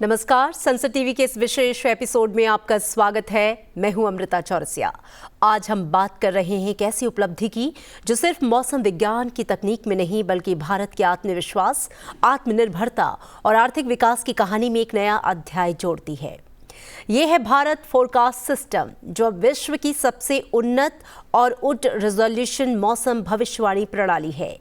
नमस्कार, संसद टीवी के इस विशेष एपिसोड में आपका स्वागत है। मैं हूं अमृता चौरसिया। आज हम बात कर रहे हैं एक ऐसी उपलब्धि की जो सिर्फ मौसम विज्ञान की तकनीक में नहीं बल्कि भारत के आत्मविश्वास, आत्मनिर्भरता और आर्थिक विकास की कहानी में एक नया अध्याय जोड़ती है। ये है भारत फोरकास्ट सिस्टम, जो विश्व की सबसे उन्नत और उच्च रेजोल्यूशन मौसम भविष्यवाणी प्रणाली है।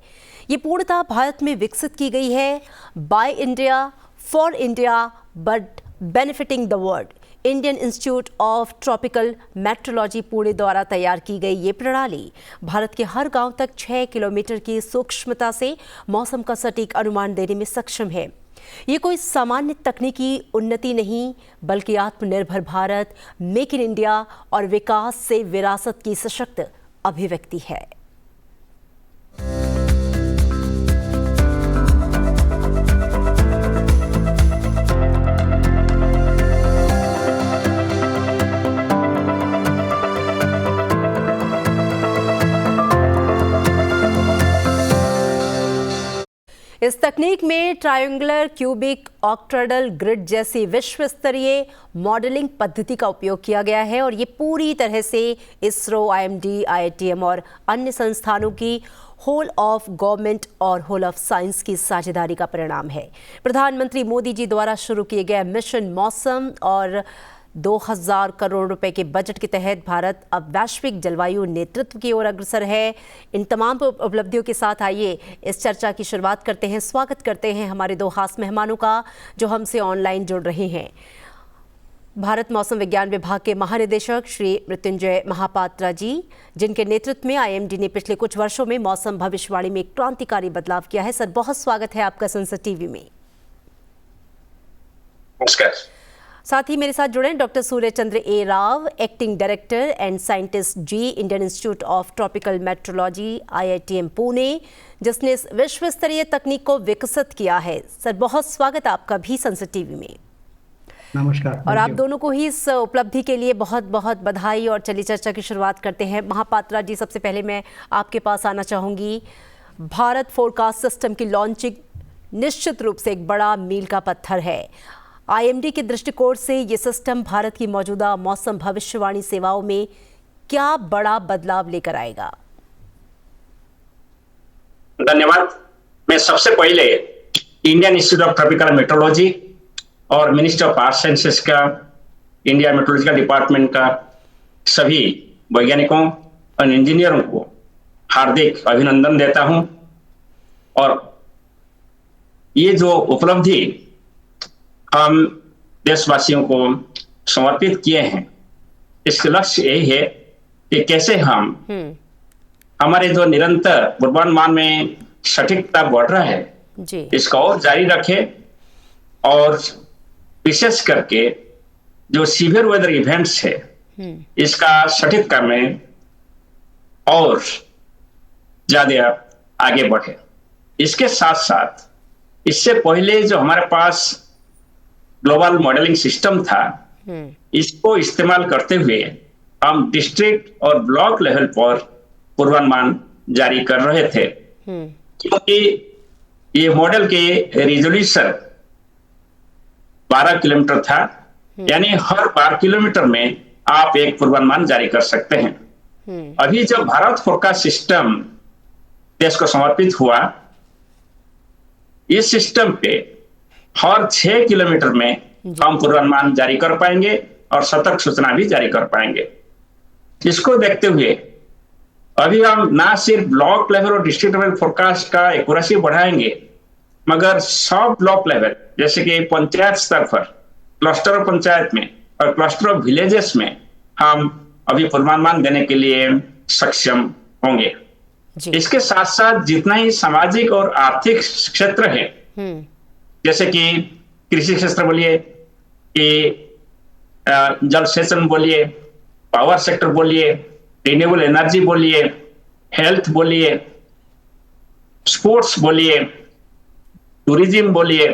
ये पूर्णतः भारत में विकसित की गई है। By India, for India, but benefiting the world. Indian Institute of Tropical metrology Pune द्वारा तैयार की गई ये प्रणाली भारत के हर गांव तक 6 किलोमीटर की सूक्ष्मता से मौसम का सटीक अनुमान देने में सक्षम है। ये कोई सामान्य तकनीकी उन्नति नहीं बल्कि आत्मनिर्भर भारत, मेक इन इंडिया और विकास से विरासत की सशक्त अभिव्यक्ति है। इस तकनीक में ट्रायंगुलर, क्यूबिक, ऑक्टाहेड्रल ग्रिड जैसी विश्व स्तरीय मॉडलिंग पद्धति का उपयोग किया गया है और ये पूरी तरह से इसरो, आईएमडी, आईआईटीएम और अन्य संस्थानों की होल ऑफ गवर्नमेंट और होल ऑफ साइंस की साझेदारी का परिणाम है। प्रधानमंत्री मोदी जी द्वारा शुरू किए गए मिशन मौसम और 2000 करोड़ रुपए के बजट के तहत भारत अब वैश्विक जलवायु नेतृत्व की ओर अग्रसर है। इन तमाम उपलब्धियों के साथ आइए इस चर्चा की शुरुआत करते हैं। स्वागत करते हैं हमारे दो खास मेहमानों का जो हमसे ऑनलाइन जुड़ रहे हैं। भारत मौसम विज्ञान विभाग के महानिदेशक श्री मृत्युंजय महापात्रा जी, जिनके नेतृत्व में आईएमडी ने पिछले कुछ वर्षों में मौसम भविष्यवाणी में एक क्रांतिकारी बदलाव किया है। सर, बहुत स्वागत है आपका संसद टीवी में। नमस्कार। साथ ही मेरे साथ जुड़े हैं doctor Surya Chandra A Rao, acting director and scientist ji, Indian Institute of Tropical Meteorology, IITM Pune, जिसने इस विश्व स्तरीय तकनीक को विकसित किया है। सर, बहुत स्वागत आपका भी संसद टीवी में। नमस्कार। और आप दोनों को ही इस उपलब्धि के लिए बहुत बहुत बधाई। और चलिए चर्चा की शुरुआत करते हैं। महापात्रा जी, सबसे पहले मैं आपके पास आना चाहूँगी। भारत फोरकास्ट सिस्टम की लॉन्चिंग निश्चित रूप से एक बड़ा मील का पत्थर है। आईएमडी के दृष्टिकोण से ये सिस्टम भारत की मौजूदा मौसम भविष्यवाणी सेवाओं में क्या बड़ा बदलाव लेकर आएगा? धन्यवाद। मैं सबसे पहले Indian Institute of Tropical metrology और मिनिस्ट्री ऑफ आर्थ साइंसेस का, इंडिया मेट्रोलॉजिकल डिपार्टमेंट का सभी वैज्ञानिकों और इंजीनियरों को हार्दिक अभिनंदन देता हूं। और ये जो उपलब्धि हम देशवासियों को समर्पित किए हैं, इसका लक्ष्य यही है कि कैसे हम हमारे जो निरंतर पूर्वानुमान में सटीकता बढ़ रहा है जी, इसका और जारी रखें और विशेष करके जो सीवियर वेदर इवेंट्स है इसका सटीकता में और ज्यादा आगे बढ़े। इसके साथ साथ इससे पहले जो हमारे पास ग्लोबल मॉडलिंग सिस्टम था, इसको इस्तेमाल करते हुए हम डिस्ट्रिक्ट और ब्लॉक लेवल पर पूर्वानुमान जारी कर रहे थे, क्योंकि ये मॉडल के रिजोल्यूशन 12 किलोमीटर था। यानी हर 12 किलोमीटर में आप एक पूर्वानुमान जारी कर सकते हैं। अभी जब भारत फोरकास्ट सिस्टम देश को समर्पित हुआ, इस सिस्टम पे हर 6 किलोमीटर में हम पूर्वानुमान जारी कर पाएंगे और सतर्क सूचना भी जारी कर पाएंगे। इसको देखते हुए अभी हम ना सिर्फ ब्लॉक लेवल और डिस्ट्रिक्ट लेवल फोरकास्ट का एक्यूरेसी बढ़ाएंगे, मगर सब ब्लॉक लेवल जैसे कि पंचायत स्तर पर, क्लस्टर ऑफ पंचायत में और क्लस्टर ऑफ विलेजेस में हम अभी पूर्वानुमान देने के लिए सक्षम होंगे। इसके साथ साथ जितना ही सामाजिक और आर्थिक क्षेत्र है, जैसे कि कृषि क्षेत्र बोलिए, कि जल सेचन बोलिए, पावर सेक्टर बोलिए, रिन्यूएबल एनर्जी बोलिए, हेल्थ बोलिए, स्पोर्ट्स बोलिए, टूरिज्म बोलिए,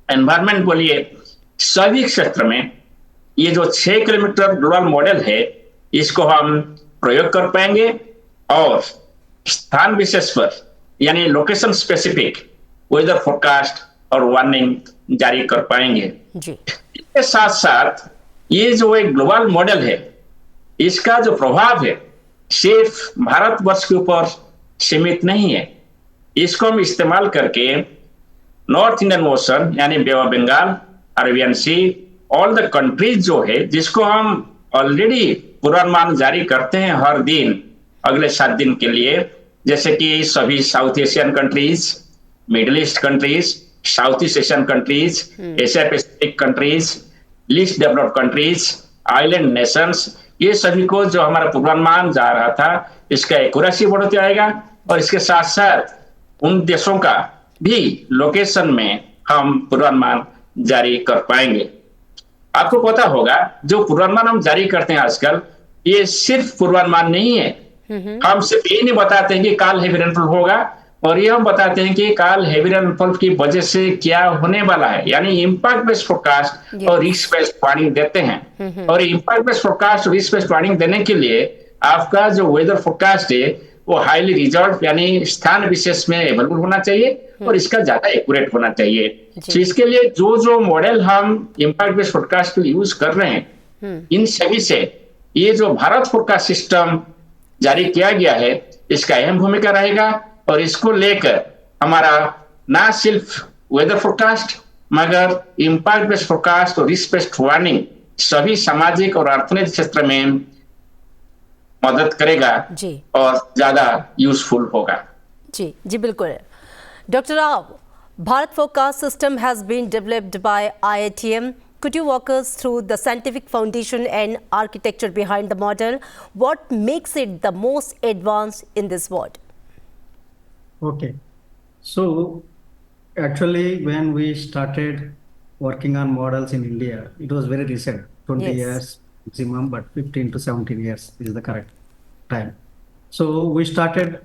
एनवायरमेंट बोलिए, सभी क्षेत्र में ये जो 6 किलोमीटर ग्लोबल मॉडल है, इसको हम प्रयोग कर पाएंगे और स्थान विशेष पर यानी लोकेशन स्पेसिफिक वेदर फोरकास्ट और वार्निंग जारी कर पाएंगे। जी। इसके साथ साथ ये जो एक ग्लोबल मॉडल है, इसका जो प्रभाव है सिर्फ भारतवर्ष के ऊपर सीमित नहीं है। इसको हम इस्तेमाल करके नॉर्थ इंडियन ओशन यानी bay of Bengal, Arabian sea, all the countries जो है जिसको हम ऑलरेडी पूर्वानुमान जारी करते हैं हर दिन अगले 7 दिन के लिए, जैसे कि सभी south Asian countries, middle east countries, south east Asian countries, Asia Pacific countries, least developed countries, island Nations, ये सभी को जो हमारा पूर्वानुमान जा रहा था इसका एक्यूरेसी बढ़ते आएगा और इसके साथ साथ उन देशों का भी लोकेशन में हम पूर्वानुमान जारी कर पाएंगे। आपको पता होगा जो पूर्वानुमान हम जारी करते हैं आजकल, ये सिर्फ पूर्वानुमान नहीं है। हम सिर्फ ये नहीं बताते हैं कि काल हेवी रेनफॉल होगा, और ये हम बताते हैं कि काल हेवी रेनफॉल की वजह से क्या होने वाला है, यानी इंपैक्ट बेस्ड फोरकास्ट और रिस्क बेस्ड प्लानिंग देते हैं। और इंपैक्ट बेस्ड फोरकास्ट और रिस्क बेस्ड प्लानिंग देने के लिए आपका जो वेदर फोरकास्ट है वो हाईली रिजर्व यानी स्थान विशेष में अवेलेबल होना चाहिए और इसका ज्यादा एक्यूरेट होना चाहिए। तो इसके लिए जो जो मॉडल हम इंपैक्ट बेस्ड फोरकास्ट के लिए यूज कर रहे हैं, इन सभी से ये जो भारत फोरकास्ट सिस्टम जारी किया गया है इसका अहम भूमिका रहेगा। और इसको लेकर हमारा ना सिर्फ वेदर फोरकास्ट मगर इंपैक्ट बेस्ड फोरकास्ट और रिस्क बेस्ड वार्निंग सभी सामाजिक और अर्थनैतिक क्षेत्र में मदद करेगा जी और ज्यादा यूजफुल होगा। जी जी बिल्कुल। Doctor Rao, Bharat Forecast System has been developed by IITM. Could you walk us through the scientific foundation and architecture behind the model? What makes it the most advanced in this world? Okay. So actually, when we started working on models in India, it was very recent, 20 Yes. years maximum, but 15 to 17 years is the correct time. So we started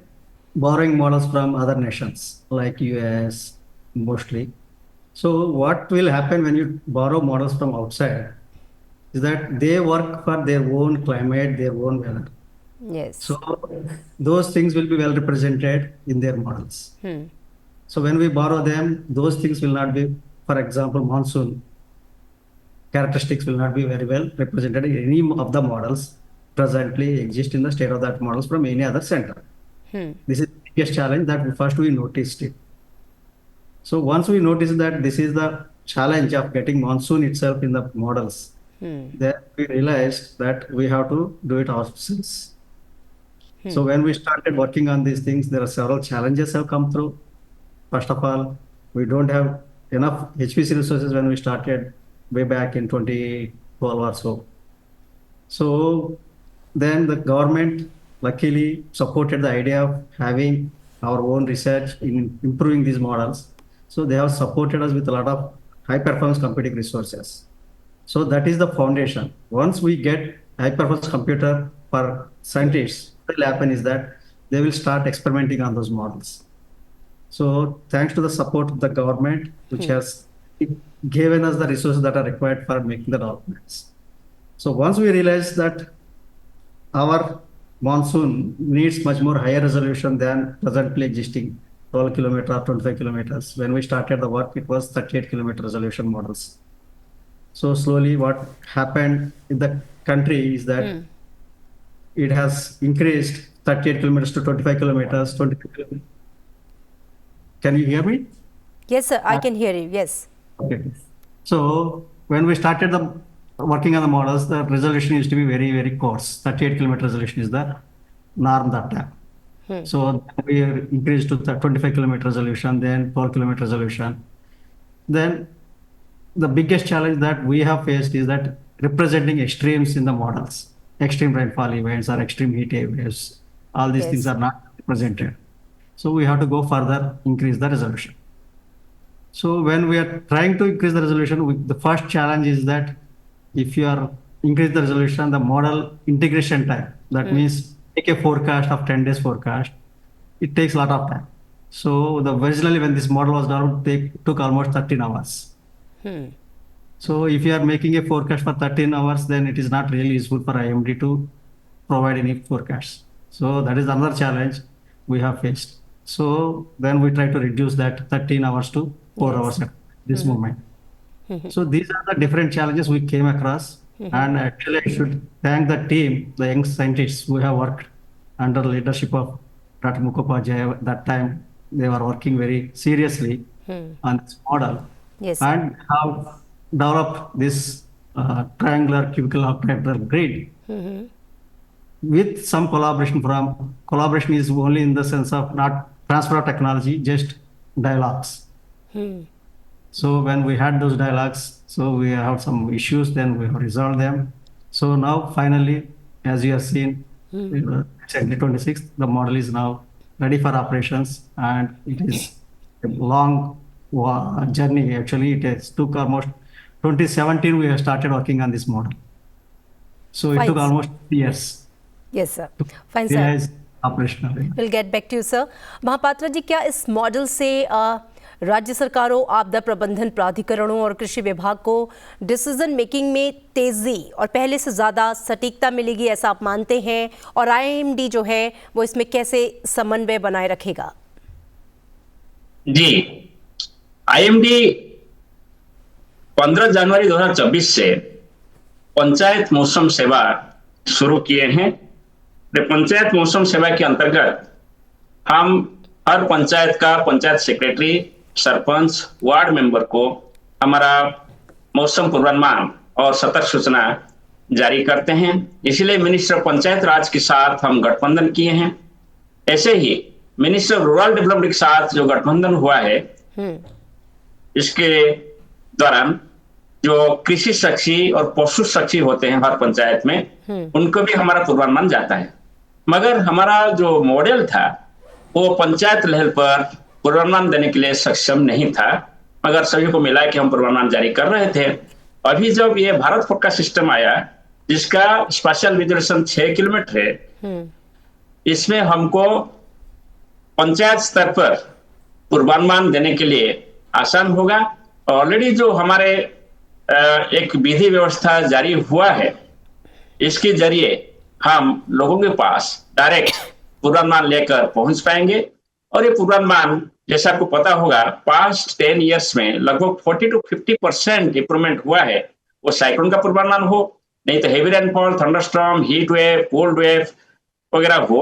borrowing models from other nations like US mostly. So what will happen when you borrow models from outside is that they work for their own climate, their own weather. Yes. So those things will be well represented in their models. So when we borrow them, those things will not be, for example, monsoon characteristics will not be very well represented in any of the models presently exist in the state of the art models from any other center. This is the biggest challenge that first we noticed it. So once we noticed that this is the challenge of getting monsoon itself in the models, then we realized that we have to do it ourselves. So when we started working on these things, there are several challenges have come through. First of all, we don't have enough HPC resources when we started way back in 2012 or so. So then the government luckily supported the idea of having our own research in improving these models. So they have supported us with a lot of high performance computing resources. So that is the foundation. Once we get high performance computer for scientists, what will happen is that they will start experimenting on those models. So thanks to the support of the government, which has given us the resources that are required for making the developments. So once we realized that our monsoon needs much more higher resolution than presently existing 12 kilometer or 25 kilometers. When we started the work, it was 38 kilometer resolution models. So slowly what happened in the country is that it has increased 38 kilometers to 25 kilometers, 25 kilometers. Can you hear me? Yes, sir, I can hear you. Yes. Okay. So when we started the working on the models, the resolution used to be very, very coarse. 38 kilometer resolution is the norm that time. So we increased to 25 kilometer resolution, then 12 kilometer resolution. Then the biggest challenge that we have faced is that representing extremes in the models, extreme rainfall events or extreme heat waves, all these things are not represented. So we have to go further, increase the resolution. So when we are trying to increase the resolution, the first challenge is that if you are increase the resolution, the model integration time, that means take a forecast of 10 days forecast, it takes a lot of time. So originally when this model was developed, it took almost 13 hours. So if you are making a forecast for 13 hours, then it is not really useful for IMD to provide any forecasts. So that is another challenge we have faced. So then we try to reduce that 13 hours to 4 hours at this moment. So these are the different challenges we came across. And actually, I should thank the team, the young scientists who have worked under the leadership of Dr. Mukhopadhyay. At that time, they were working very seriously on this model Yes. and have developed this triangular cubical octahedral grid with some collaboration is only in the sense of not transfer of technology, just dialogues. So when we had those dialogues, so we have some issues, then we have resolved them. So now finally, as you have seen, exactly 26th, the model is now ready for operations, and it is a long journey. Actually, it has took almost 2017 we have started working on this model. So it Fine. took almost years Yes, sir. to Fine, sir. realize operational. Will get back to you sir. Mahapatra ji, क्या इस model से राज्य सरकारों, आपदा प्रबंधन प्राधिकरणों और कृषि विभाग को डिसीजन मेकिंग में तेजी और पहले से ज़्यादा सटीकता मिलेगी, ऐसा आप मानते हैं? और आईएमडी जो है वो इसमें कैसे समन्वय बनाए रखेगा? जी, आईएमडी 15 जनवरी 2024 से पंचायत मौसम सेवा शुरू किए हैं। पंचायत मौसम सेवा के अंतर्गत हम हर पंचायत का panchayat secretary, sarpanch, ward member को हमारा मौसम पूर्वानुमान और सतर्क सूचना जारी करते हैं। इसलिए मिनिस्टर पंचायत राज के साथ हम गठबंधन किए हैं। ऐसे ही मिनिस्टर रूरल डेवलपमेंट के साथ जो गठबंधन हुआ है, इसके दौरान जो कृषि सखी और पशु सखी होते हैं हर पंचायत में, उनको भी हमारा पूर्वानुमान जाता है। मगर हमारा जो मॉडल था वो पंचायत लेवल पर पूर्वानुमान देने के लिए सक्षम नहीं था, मगर सभी को मिला कि हम पूर्वानुमान जारी कर रहे थे। अभी जब ये भारत फोरकास्ट सिस्टम आया, जिसका स्पेशल रिजोल्यूशन 6 किलोमीटर है, इसमें हमको पंचायत स्तर पर पूर्वानुमान देने के लिए आसान होगा। ऑलरेडी जो हमारे एक विधि व्यवस्था जारी हुआ है, इसके जरिए हम लोगों के पास डायरेक्ट पूर्वानुमान लेकर पहुंच पाएंगे। और ये पूर्वानुमान, जैसा आपको पता होगा, पास्ट 10 इयर्स में लगभग 40 to 50% इंप्रूवमेंट हुआ है। वो साइक्लोन का पूर्वानुमान हो, नहीं तो heavy rainfall, thunderstorm, heat wave, cold wave वगैरह हो,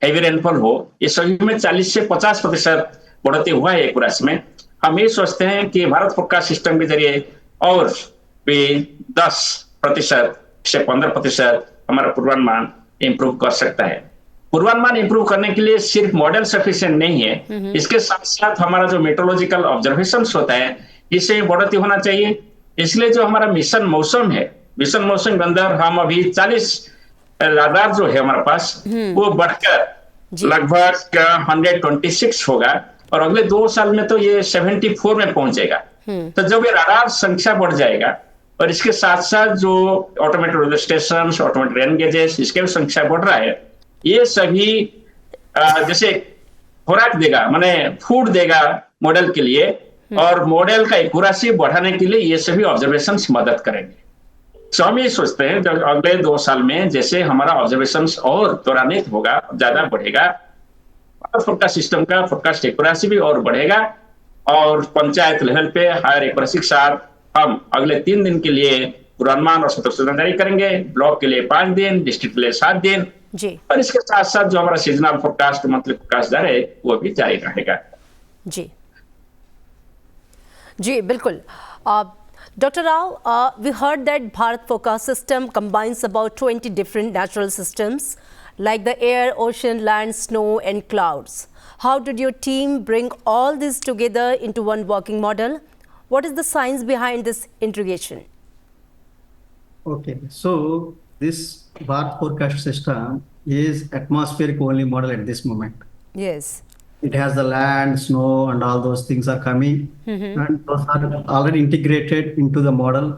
हेवी रेनफॉल हो, ये सभी में 40 से 50% बढ़ोतरी हुआ है एक वर्ष में। हम ये सोचते हैं कि भारत फोरकास्ट सिस्टम के जरिए और भी 10% से 15% हमारा पूर्वानुमान इंप्रूव कर सकता है। पूर्वानुमान इंप्रूव करने के लिए सिर्फ मॉडल सफिशिएंट नहीं है, इसके साथ साथ हमारा जो मेट्रोलॉजिकल ऑब्जर्वेशंस होता है, इससे बढ़ोतरी होना चाहिए। इसलिए जो हमारा मिशन मौसम है, मिशन मौसम के अंदर हम अभी 40 राडार जो है हमारे पास, वो बढ़कर लगभग 126 होगा और अगले 2 साल में तो ये 74 में पहुंचेगा। तो जब ये राडार संख्या बढ़ जाएगा और इसके साथ साथ जो automated weather station, automated rain gauges, इसके भी संख्या बढ़ रहा है, ये सभी जैसे खुराक देगा, माने फूड देगा मॉडल के लिए, और मॉडल का एक्यूरेसी बढ़ाने के लिए ये सभी ऑब्जर्वेशंस मदद करेंगे। तो हम ये सोचते हैं जब अगले 2 साल में जैसे हमारा ऑब्जर्वेशंस और त्वरान्वित होगा, ज्यादा बढ़ेगा, फोरकास्ट सिस्टम का फोरकास्ट एक्यूरेसी भी और बढ़ेगा। और पंचायत लेवल पे हायर एक्यूरेसी के साथ हम अगले 3 दिन के लिए पूर्वानुमान और सतर्क सूचना जारी करेंगे, ब्लॉक के लिए 5 दिन, डिस्ट्रिक्ट के लिए 7 दिन जी। और इसके साथ साथ जो हमारा सीजनल फोरकास्ट, मंथली फोरकास्ट दर है, वो भी जारी रहेगा। जी जी, बिल्कुल। Dr. Rao, we heard that Bharat Forecast System combines about 20 different natural systems like the air, ocean, land, snow and clouds. How did your team bring all this together into one working model? What is the science behind this integration? Okay, so this Bharat Forecast System is atmospheric only model at this moment. Yes. It has the land, snow, and all those things are coming, and those are already integrated into the model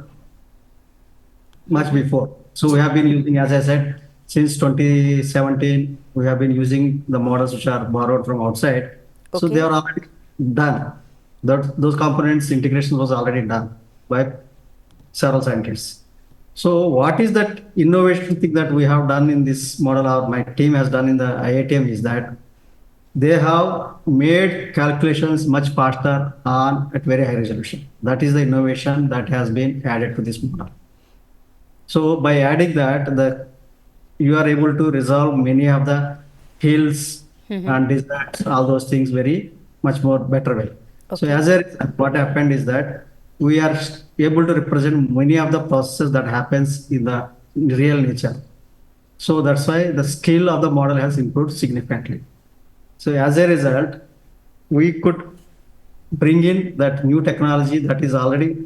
much before. So we have been using, as I said, since 2017, we have been using the models which are borrowed from outside. So Okay. they are already done. Those components integration was already done by several scientists. So what is that innovation thing that we have done in this model, or my team has done in the IITM, is that they have made calculations much faster on at very high resolution. That is the innovation that has been added to this model. So by adding that, the you are able to resolve many of the hills and deserts, all those things very much more better way. So Okay. as a result, what happened is that we are able to represent many of the processes that happens in the real nature. So that's why the skill of the model has improved significantly. So as a result, we could bring in that new technology that is already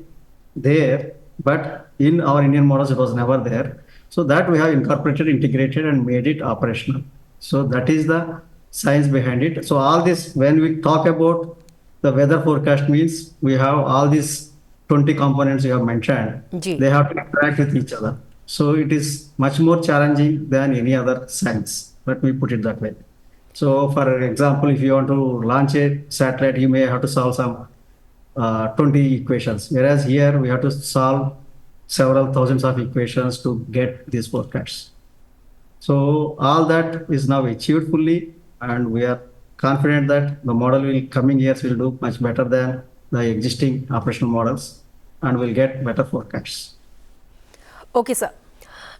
there, but in our Indian models it was never there. So that we have incorporated, integrated, and made it operational. So that is the science behind it. So all this, when we talk about the weather forecast, means we have all these 20 components you have mentioned. Ji. They have to interact with each other. So it is much more challenging than any other science. Let me put it that way. So, for example, if you want to launch a satellite, you may have to solve some 20 equations, whereas here we have to solve several thousands of equations to get these forecasts. So, all that is now achieved fully, and we are confident that the model will coming years will do much better than the existing operational models, and will get better forecasts. Okay, sir.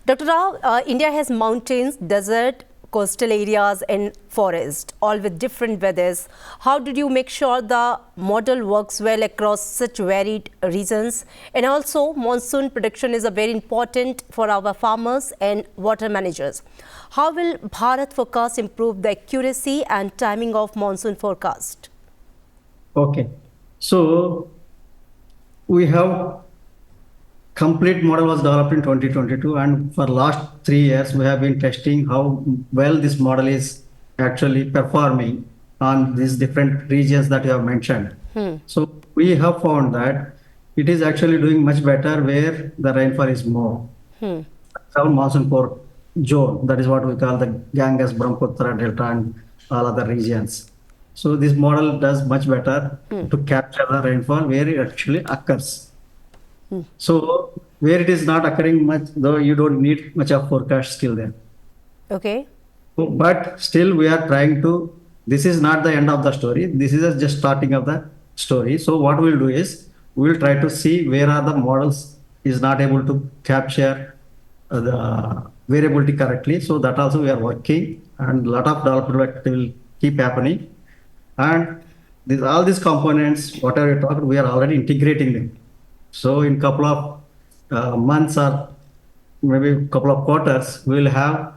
Dr. Rao, India has mountains, desert, coastal areas and forest, all with different weathers. How did you make sure the model works well across such varied regions? And also, monsoon prediction is a very important for our farmers and water managers. How will Bharat Forecast improve the accuracy and timing of monsoon forecast? Okay, so we have complete model was developed in 2022, and for last 3 years we have been testing how well this model is actually performing on these different regions that you have mentioned. So we have found that it is actually doing much better where the rainfall is more. Our monsoon core zone, that is what we call the Ganges, Brahmaputra Delta and all other regions. So this model does much better to capture the rainfall where it actually occurs. So where it is not occurring much, though you don't need much of forecast skill there. Okay. But still we are trying to, this is not the end of the story. This is just starting of the story. So what we'll do is, we'll try to see where are the models is not able to capture the variability correctly. So that also we are working, and a lot of development will keep happening. And all these components, whatever you talked, we are already integrating them. So in couple of months or maybe a couple of quarters, we will have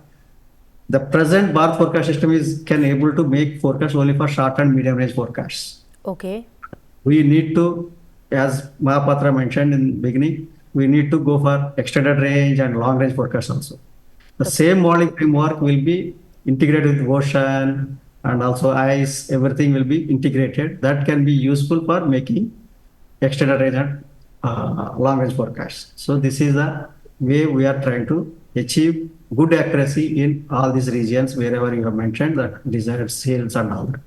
the present Bharat forecast system can able to make forecast only for short and medium range forecasts. Okay. We need to, as Mahapatra mentioned in the beginning, we need to go for extended range and long range forecasts also. The same modeling framework will be integrated with ocean and also ice, everything will be integrated. That can be useful for making extended range and long range forecasts. So this is the way we are trying to achieve good accuracy in all these regions wherever you have mentioned, that deserts, hills and all that.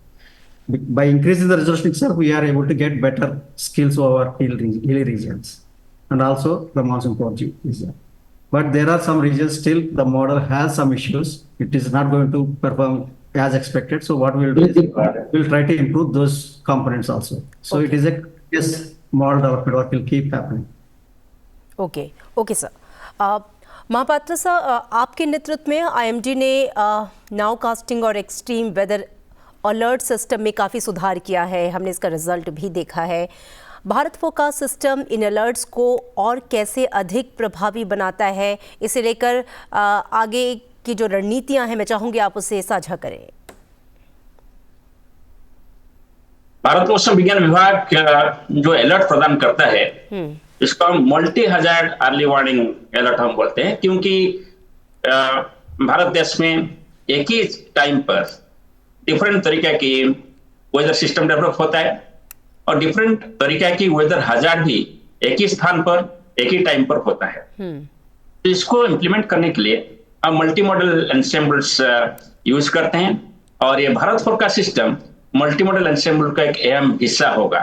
By increasing the resolution itself, we are able to get better skills over hilly regions and also the monsoon core region. But there are some regions still the model has some issues. It is not going to perform as expected. So what we'll do is we'll try to improve those components also. So it is a model development work will keep happening. Okay okay sir. Mohapatra sir, आपके नेतृत्व में IMD ने nowcasting और extreme weather alert system में काफ़ी सुधार किया है। हमने इसका रिजल्ट भी देखा है। Bharat forecast system in alerts को और कैसे अधिक प्रभावी बनाता है, इसे लेकर आगे की जो रणनीतियां हैं, मैं चाहूंगी आप उसे साझा करें। भारत मौसम विज्ञान विभाग जो अलर्ट प्रदान करता है, इसको multi hazard early warning alert हम बोलते हैं, क्योंकि भारत देश में एक ही टाइम पर डिफरेंट तरीके की वेदर सिस्टम डेवलप होता है और डिफरेंट तरीके की वेदर हजार्ड भी एक ही स्थान पर एक ही टाइम पर होता है। तो इसको इम्प्लीमेंट करने के लिए हम मल्टी मॉडल एंसेम्बल्स यूज करते हैं और ये Bharat forecast system multi modal ensemble का एक अहम हिस्सा होगा।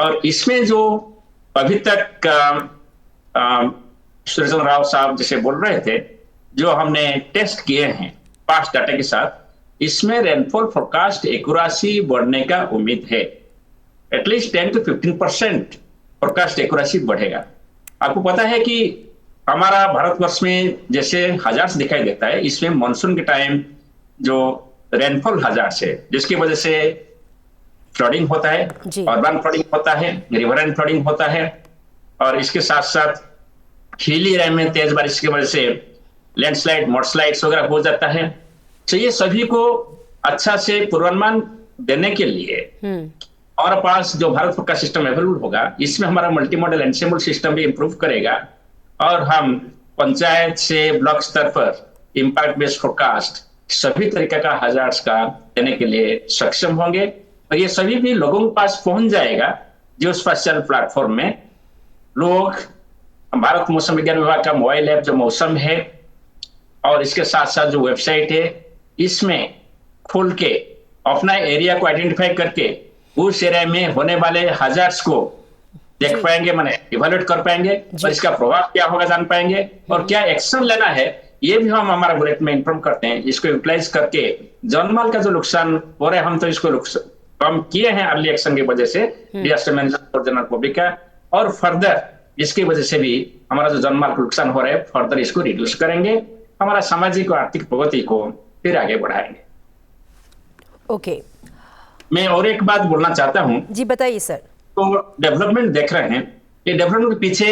और इसमें जो अभी तक सूर्यचंद्र राव साहब जैसे बोल रहे थे, जो हमने टेस्ट किए हैं पास्ट डाटा के साथ, इसमें रेनफॉल फोरकास्ट एक्यूरेसी बढ़ने का उम्मीद है। एटलीस्ट 10 to 15% फोरकास्ट एक्यूरेसी बढ़ेगा। आपको पता है कि हमारा भारतवर्ष में जैसे हजार्ड्स दिखाई देता है, इसमें मानसून के टाइम जो रेनफॉल हजार्ड्स है, जिसकी वजह से फ्लडिंग होता है, अर्बन फ्लडिंग होता है, रिवरन फ्लडिंग होता है, और इसके साथ साथ हिली एरिया में तेज बारिश की वजह से लैंडस्लाइड, मडस्लाइड्स वगैरह हो जाता है। तो ये सभी को अच्छा से पूर्वानुमान देने के लिए हमारे पास जो भारत फोरकास्ट सिस्टम अवेलेबल होगा, इसमें हमारा मल्टी मॉडल एनसेम्बल सिस्टम भी इंप्रूव करेगा, और हम पंचायत से ब्लॉक स्तर पर इम्पैक्ट बेस्ड फोरकास्ट सभी तरीके का हजार्ड्स का देने के लिए सक्षम होंगे, और ये सभी भी लोगों के पास पहुंच जाएगा। जियोस्पेशियल प्लेटफॉर्म में लोग भारत मौसम विज्ञान विभाग का मोबाइल ऐप जो मौसम है, और इसके साथ साथ जो वेबसाइट है, इसमें खोल के अपना एरिया को आइडेंटिफाई करके उस एरिया में होने वाले हजार्ड्स को देख पाएंगे, माने इवैल्यूएट कर पाएंगे, और इसका प्रभाव क्या होगा जान पाएंगे, और क्या एक्शन लेना है ये भी हम हमारा बुलेट में इन्फॉर्म करते हैं। इसको यूटिलाइज करके जानमाल का जो नुकसान हो रहा है, हम तो इसको कम किए हैं अर्ली एक्शन की वजह से, disaster management for general public का, और फर्दर इसकी वजह से भी हमारा जो जानमाल का नुकसान हो रहा है, फर्दर इसको रिड्यूस करेंगे, हमारा सामाजिक और आर्थिक प्रगति को फिर आगे बढ़ाएंगे। ओके, मैं और एक बात बोलना चाहता हूं। जी बताइए सर। तो डेवलपमेंट देख रहे हैं, ये डेवलपमेंट के पीछे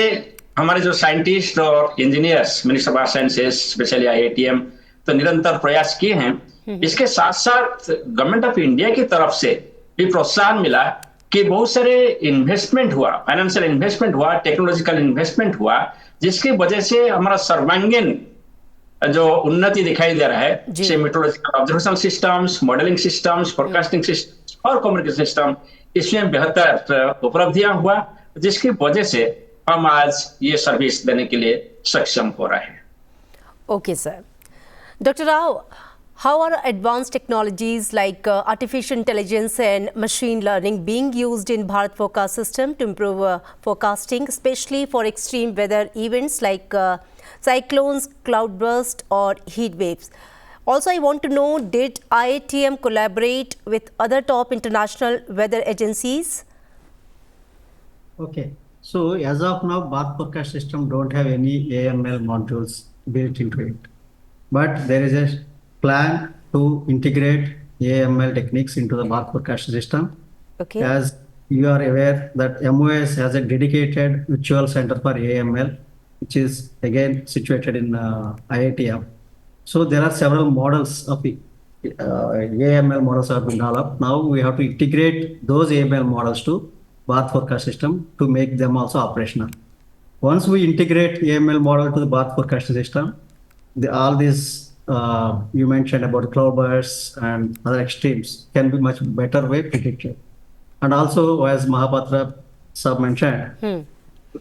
हमारे जो साइंटिस्ट और engineers, minister of sciences, specially IITM, तो निरंतर प्रयास किए हैं। इसके साथ साथ गवर्नमेंट ऑफ इंडिया की तरफ से भी प्रोत्साहन मिला कि बहुत सारे इन्वेस्टमेंट हुआ, फाइनेंशियल इन्वेस्टमेंट हुआ, टेक्नोलॉजिकल इन्वेस्टमेंट हुआ, जिसकी वजह से हमारा सर्वांगीण जो उन्नति दिखाई दे रहा है, जैसे meteorological observation systems, modelling systems, forecasting system और कम्युनिकेशन सिस्टम, इसमें बेहतर उपलब्धियां हुआ, जिसकी वजह से हम आज ये सर्विस देने के लिए सक्षम हो रहे हैं। Okay sir. Doctor Rao, how are advanced technologies like artificial intelligence and machine learning being used in Bharat forecast system to improve forecasting, especially for extreme weather events like cyclones, cloudburst or heat waves? Also, I want to know, did IITM collaborate with other top international weather agencies? Okay. So as of now, Bharat forecast system don't have any AML modules built into it, but there is a plan to integrate AML techniques into the Bharat forecast system. Okay. As you are aware that MOS has a dedicated virtual center for AML, which is again situated in IITM. So there are several models of AML models have been developed. Now we have to integrate those AML models to Bharat forecast system to make them also operational. Once we integrate AML model to the Bharat forecast system, all these you mentioned about cloudbursts and other extremes can be much better way predicted. And also, as Mahapatra sir mentioned,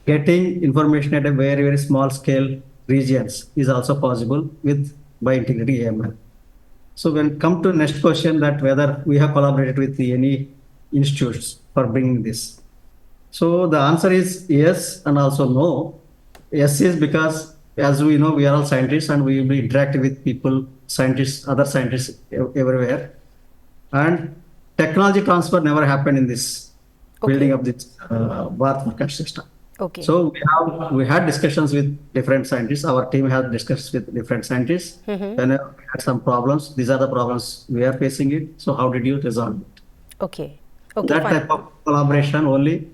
getting information at a very, very small scale regions is also possible by integrating AML. So when come to next question, that whether we have collaborated with any institutes for bringing this. So the answer is yes and also no. Yes is because, as we know, we are all scientists and we will be interacting with people, scientists, other scientists everywhere. And technology transfer never happened in this building of this Bharat forecast system. Okay. So we had discussions with different scientists. Our team had discussed with different scientists. Whenever we had some problems, these are the problems we are facing it. So how did you resolve it? Okay. Okay. That fine. type of collaboration only,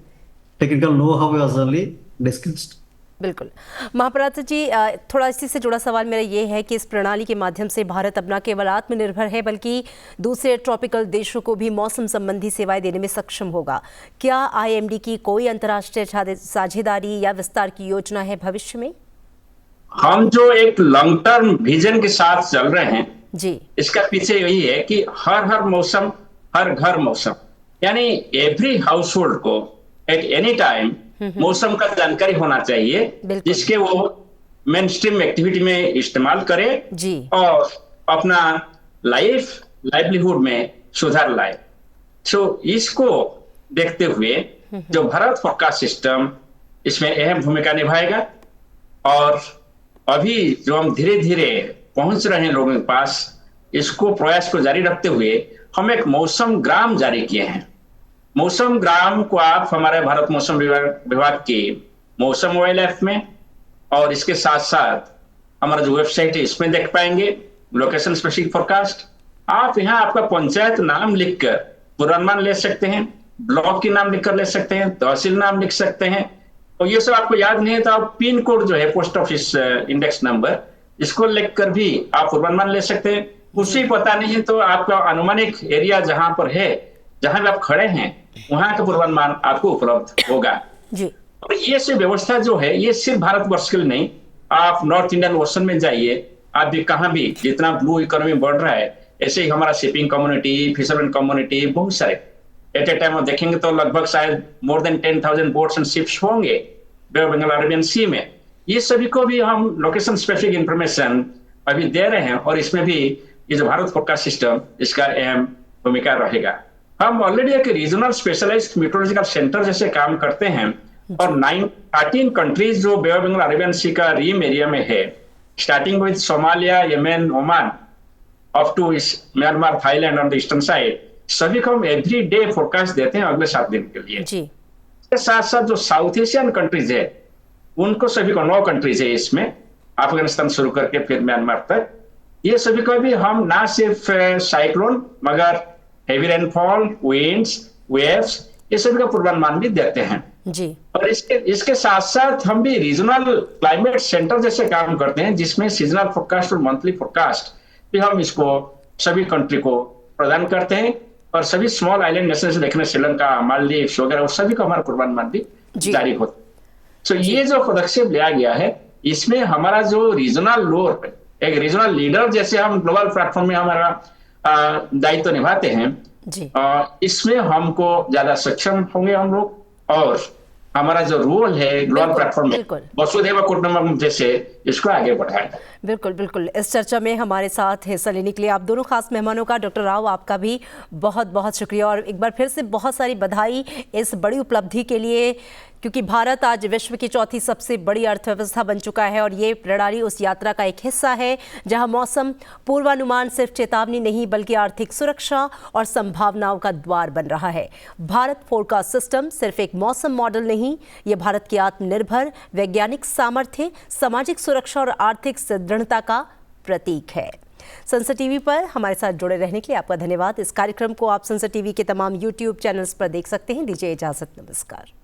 technical know-how was only discussed. बिल्कुल। महापात्र जी, थोड़ा इसी से जुड़ा सवाल मेरा ये है कि इस प्रणाली के माध्यम से भारत अपना केवल आत्मनिर्भर है, बल्कि दूसरे ट्रॉपिकल देशों को भी मौसम संबंधी सेवाएं देने में सक्षम होगा। क्या IMD की कोई अंतर्राष्ट्रीय साझेदारी या विस्तार की योजना है भविष्य में? हम जो एक लॉन्ग टर्म विजन के साथ चल रहे हैं जी, इसका पीछे यही है कि हर मौसम, हर घर मौसम, यानी एवरी हाउस होल्ड को एट एनी टाइम मौसम का जानकारी होना चाहिए, जिसके वो मेन स्ट्रीम एक्टिविटी में इस्तेमाल करे जी, और अपना लाइवलीहुड में सुधार लाए। सो इसको देखते हुए जो भारत फोरकास्ट सिस्टम इसमें अहम भूमिका निभाएगा, और अभी जो हम धीरे धीरे पहुंच रहे हैं लोगों के पास, इसको प्रयास को जारी रखते हुए हम एक मौसम ग्राम जारी किए हैं। मौसम ग्राम को आप हमारे भारत मौसम विभाग के मौसम मोबाइल ऐप में और इसके साथ साथ हमारा जो वेबसाइट है इसमें देख पाएंगे। लोकेशन स्पेसिफिक फोरकास्ट, आप यहाँ आपका पंचायत नाम लिखकर पूर्वानुमान ले सकते हैं, ब्लॉक के नाम लिखकर ले सकते हैं, तहसील नाम लिख सकते हैं। और ये सब आपको याद नहीं है तो आप पिन कोड जो है पोस्ट ऑफिस इंडेक्स नंबर, इसको लिखकर भी आप पूर्वानुमान ले सकते हैं। उसी पता नहीं है तो आपका अनुमानित एरिया जहां पर है, जहां भी आप खड़े हैं, वहां का पूर्वानुमान आपको उपलब्ध होगा जी। और ये सब व्यवस्था जो है ये सिर्फ भारतवर्ष के लिए नहीं, आप नॉर्थ इंडियन ओशन में जाइए, आप भी कहां भी जितना ब्लू इकोनॉमी बढ़ रहा है, ऐसे ही हमारा शिपिंग कम्युनिटी, फिशरमैन कम्युनिटी, बहुत सारे एट ए टाइम आप देखेंगे तो लगभग शायद more than 10,000 boats and ships होंगे बे ऑफ बंगाल अरेबियन सी में। ये सभी को भी हम लोकेशन स्पेसिफिक इंफॉर्मेशन अभी दे रहे हैं और इसमें भी ये जो भारत फोरकास्ट सिस्टम, इसका अहम भूमिका रहेगा। हम ऑलरेडी एक रीजनल स्पेशलाइज्ड मीटरोलॉजिकल सेंटर जैसे काम करते हैं और 13 कंट्रीज जो Bay of Bengal Arabian Sea का रिम एरिया में है, starting with Somalia, Yemen, Oman up to Myanmar, Thailand on the eastern side, सभी को हम एवरी डे फोरकास्ट देते हैं अगले 7 दिन के लिए। जी। इसके साथ साथ जो साउथ एशियन कंट्रीज है उनको सभी को 9 कंट्रीज है इसमें, अफगानिस्तान शुरू करके फिर म्यांमार तक, ये सभी को भी हम ना सिर्फ साइक्लोन मगर हेवी रेनफॉल, विंड्स, वेव्स, ये सभी का पूर्वानुमान भी देते हैं जी। और इसके साथ साथ हम भी रीजनल क्लाइमेट सेंटर जैसे काम करते हैं जिसमें सीजनल फोरकास्ट और मंथली फोरकास्ट भी हम इसको सभी कंट्री को प्रदान करते हैं और सभी स्मॉल आइलैंड नेशन से देखने श्रीलंका, मालदीव्स वगैरह सभी का हमारा पूर्वानुमान भी जारी होता है। तो ये जो पदक्षेप लिया गया है इसमें हमारा जो रीजनल लोअर, एक रीजनल लीडर जैसे हम ग्लोबल प्लेटफॉर्म में हमारा दायित्व निभाते हैं जी। इसमें हमको ज्यादा सक्षम होंगे हम लोग और हमारा जो रोल है ग्लोबल प्लेटफॉर्म में वसुधैव कुटुंबकम जैसे इसको आगे बढ़ाएगा। बिल्कुल बिल्कुल। इस चर्चा में हमारे साथ हिस्सा लेने के लिए आप दोनों खास मेहमानों का, डॉक्टर राव आपका भी बहुत बहुत शुक्रिया और एक बार फिर से बहुत सारी बधाई इस बड़ी उपलब्धि के लिए, क्योंकि भारत आज विश्व की 4थी सबसे बड़ी अर्थव्यवस्था बन चुका है और ये प्रणाली उस यात्रा का एक हिस्सा है जहां मौसम पूर्वानुमान सिर्फ चेतावनी नहीं बल्कि आर्थिक सुरक्षा और संभावनाओं का द्वार बन रहा है। भारत फोरकास्ट सिस्टम सिर्फ एक मौसम मॉडल नहीं, ये भारत की आत्मनिर्भर वैज्ञानिक सामर्थ्य, सामाजिक सुरक्षा और आर्थिक सुदृढ़ता का प्रतीक है। संसद टीवी पर हमारे साथ जुड़े रहने के लिए आपका धन्यवाद। इस कार्यक्रम को आप संसद टीवी के तमाम यूट्यूब चैनल्स पर देख सकते हैं। दीजिए इजाजत, नमस्कार।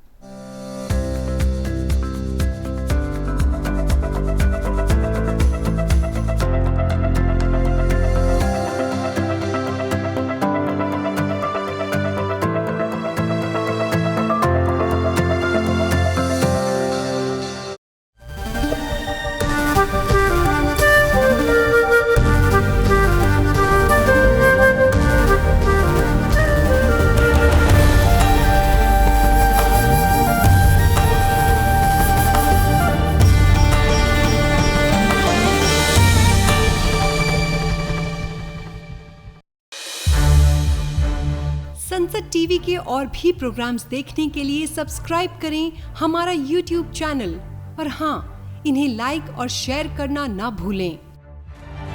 संसद टीवी के और भी प्रोग्राम्स देखने के लिए सब्सक्राइब करें हमारा YouTube चैनल और हाँ, इन्हें लाइक और शेयर करना ना भूलें।